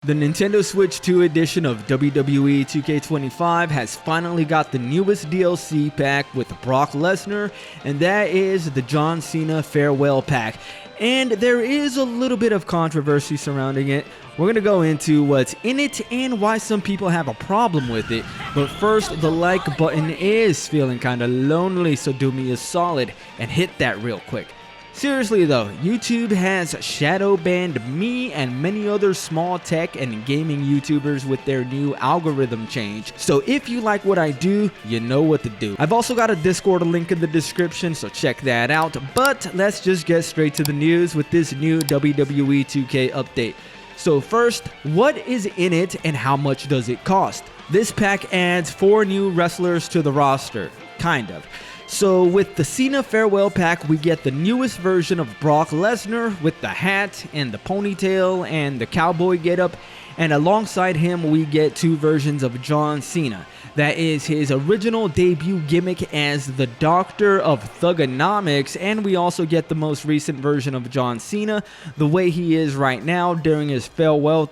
The Nintendo Switch 2 edition of WWE 2K25 has finally got the newest DLC pack with Brock Lesnar, and that is the John Cena Farewell Pack. And there is a little bit of controversy surrounding it. We're going to go into what's in it and why some people have a problem with it. But first, the like button is feeling kinda lonely, so do me a solid and hit that real quick. Seriously though, YouTube has shadow banned me and many other small tech and gaming YouTubers with their new algorithm change. So if you like what I do, you know what to do. I've also got a Discord link in the description, so check that out. But let's just get straight to the news with this new WWE 2K update. So first, what is in it and how much does it cost? This pack adds 4 new wrestlers to the roster, kind of. So with the Cena Farewell Pack, we get the newest version of Brock Lesnar with the hat and the ponytail and the cowboy getup, and alongside him we get 2 versions of John Cena. That is his original debut gimmick as the Doctor of Thuganomics, and we also get the most recent version of John Cena, the way he is right now during his farewell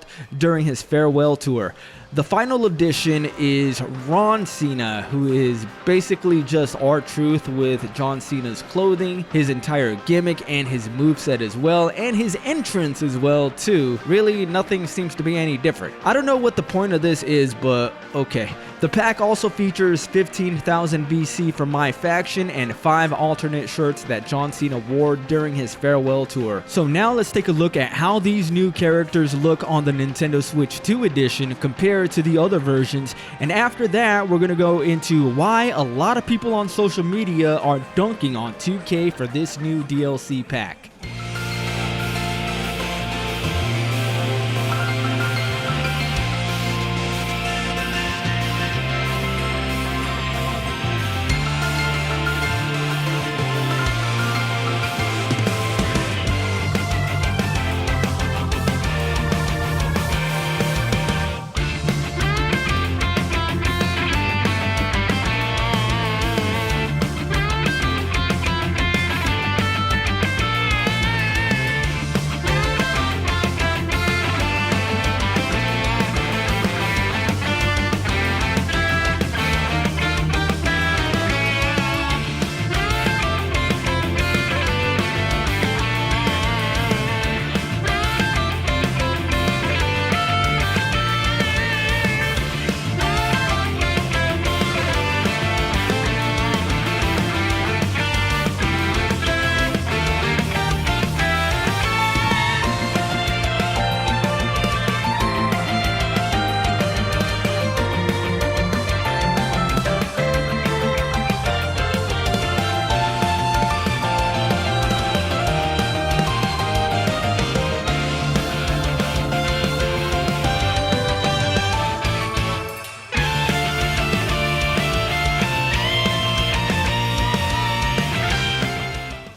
tour. The final edition is Ron Cena, who is basically just R-Truth with John Cena's clothing, his entire gimmick, and his moveset as well, and his entrance as well too. Really, nothing seems to be any different. I don't know what the point of this is, but okay. The pack also features 15,000 BC from my faction and 5 alternate shirts that John Cena wore during his farewell tour. So now let's take a look at how these new characters look on the Nintendo Switch 2 edition compared to the other versions, and after that we're going to go into why a lot of people on social media are dunking on 2K for this new DLC pack.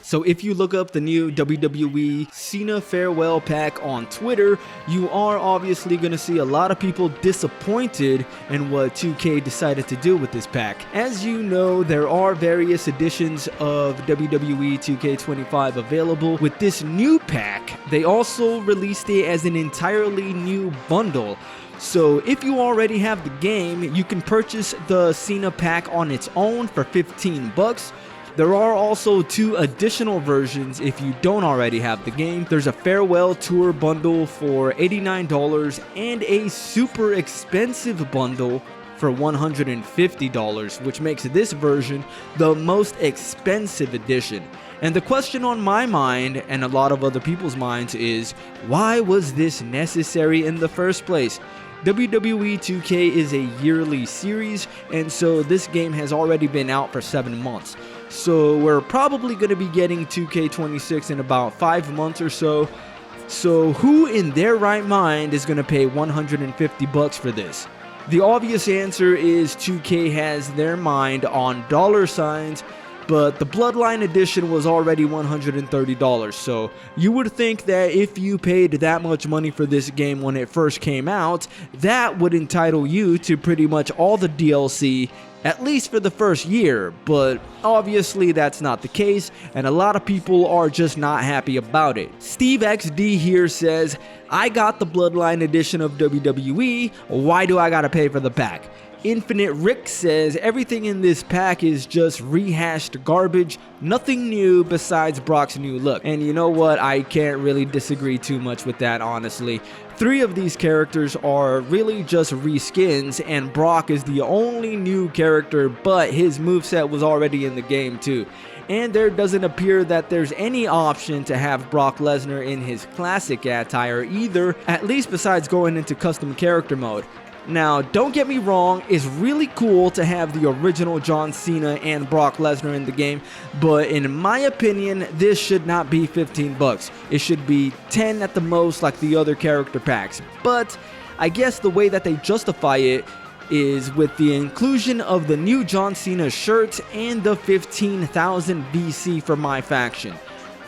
So if you look up the new WWE Cena Farewell Pack on Twitter, you are obviously going to see a lot of people disappointed in what 2K decided to do with this pack. As you know, there are various editions of WWE 2K25 available. With this new pack, they also released it as an entirely new bundle. So if you already have the game, you can purchase the Cena pack on its own for 15 bucks. There are also 2 additional versions if you don't already have the game. There's a Farewell Tour bundle for $89 and a super expensive bundle for $150, which makes this version the most expensive edition. And the question on my mind and a lot of other people's minds is, why was this necessary in the first place? WWE 2K is a yearly series, and so this game has already been out for 7 months. So we're probably going to be getting 2K26 in about 5 months or so. So who in their right mind is going to pay 150 bucks for this? The obvious answer is 2K has their mind on dollar signs, but the Bloodline edition was already $130, so you would think that if you paid that much money for this game when it first came out, that would entitle you to pretty much all the DLC at least for the first year, but obviously that's not the case, and a lot of people are just not happy about it. Steve XD here says, I got the Bloodline edition of WWE, why do I gotta pay for the pack? Infinite Rick says, everything in this pack is just rehashed garbage, nothing new besides Brock's new look. And you know what, I can't really disagree too much with that, honestly. 3 of these characters are really just reskins, and Brock is the only new character, but his moveset was already in the game too. And there doesn't appear that there's any option to have Brock Lesnar in his classic attire either, at least besides going into custom character mode. Now, don't get me wrong, it's really cool to have the original John Cena and Brock Lesnar in the game, but in my opinion, this should not be 15 bucks. It should be 10 at the most like the other character packs. But I guess the way that they justify it is with the inclusion of the new John Cena shirt and the 15,000 VC for my faction.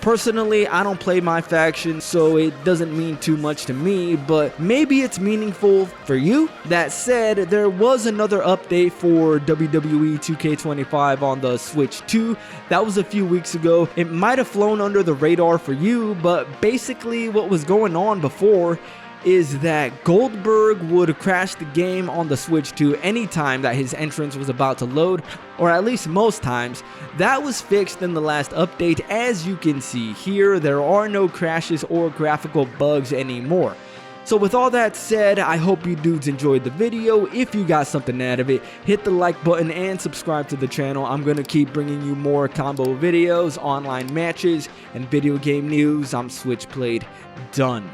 Personally, I don't play my faction, so it doesn't mean too much to me, but maybe it's meaningful for you. That said, there was another update for WWE 2K25 on the Switch 2. That was a few weeks ago. It might have flown under the radar for you, but basically what was going on before is that Goldberg would crash the game on the Switch 2 anytime that his entrance was about to load, or at least most times. That was fixed in the last update. As you can see here, there are no crashes or graphical bugs anymore. So with all that said, I hope you dudes enjoyed the video. If you got something out of it, hit the like button and subscribe to the channel. I'm going to keep bringing you more combo videos, online matches, and video game news. I'm SwitchPlayed. Done.